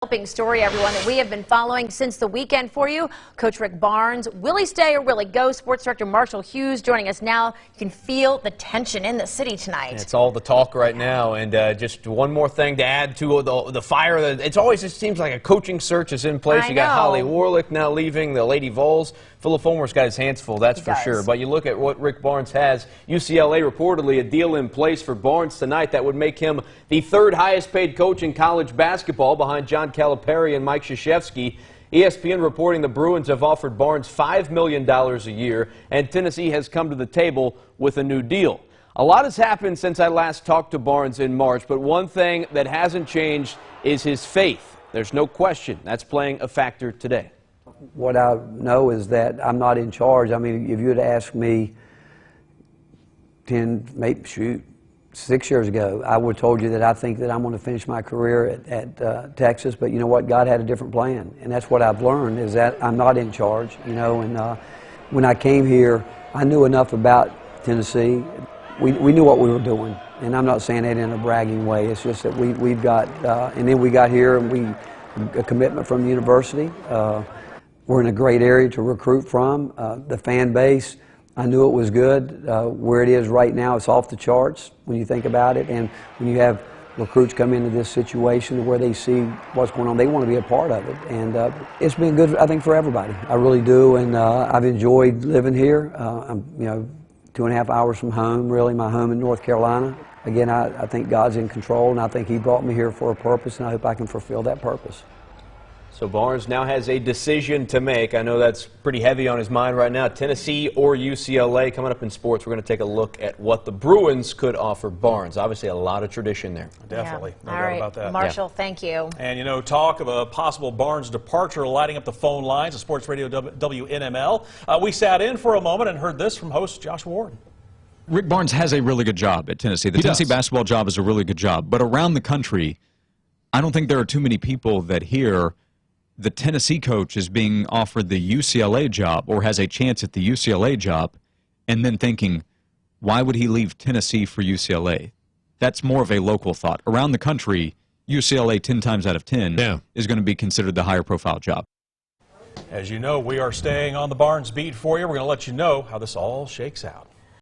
Developing story, everyone, that we have been following since the weekend for you. Coach Rick Barnes, will he stay or will he go? Sports Director Marshall Hughes joining us now. You can feel the tension in the city tonight. It's all the talk right now, and just one more thing to add to the fire. It's always just seems like a coaching search is in place. You got Holly Warlick now leaving, the Lady Vols. Philip Fulmer's got his hands full, that's for sure. But you look at what Rick Barnes has. UCLA reportedly a deal in place for Barnes tonight that would make him the third highest paid coach in college basketball behind John Calipari and Mike Krzyzewski. ESPN reporting the Bruins have offered Barnes $5 million a year, and Tennessee has come to the table with a new deal. A lot has happened since I last talked to Barnes in March, but one thing that hasn't changed is his faith. There's no question that's playing a factor today. What I know is that I'm not in charge. I mean, if you had asked me 6 years ago, I would have told you that I think that I'm going to finish my career at Texas. But you know what? God had a different plan. And that's what I've learned, is that I'm not in charge. You know, and when I came here, I knew enough about Tennessee. We knew what we were doing. And I'm not saying that in a bragging way. It's just that we've got, and then we got here and a commitment from the university. We're in a great area to recruit from. The fan base, I knew it was good. Where it is right now, it's off the charts when you think about it. And when you have recruits come into this situation where they see what's going on, they want to be a part of it. And it's been good, I think, for everybody. I really do. And I've enjoyed living here. I'm, 2.5 hours from home, really, my home in North Carolina. Again, I think God's in control, and I think He brought me here for a purpose, and I hope I can fulfill that purpose. So Barnes now has a decision to make. I know that's pretty heavy on his mind right now. Tennessee or UCLA. Coming up in sports, we're going to take a look at what the Bruins could offer Barnes. Obviously, a lot of tradition there. Definitely. Yeah. No doubt about that. Marshall, thank you. And, talk of a possible Barnes departure lighting up the phone lines of Sports Radio WNML. We sat in for a moment and heard this from host Josh Ward. Rick Barnes has a really good job at Tennessee. The Tennessee basketball job is a really good job. But around the country, I don't think there are too many people that hear the Tennessee coach is being offered the UCLA job or has a chance at the UCLA job and then thinking, why would he leave Tennessee for UCLA? That's more of a local thought. Around the country, UCLA 10 times out of 10 is going to be considered the higher profile job. As you know, we are staying on the Barnes beat for you. We're going to let you know how this all shakes out.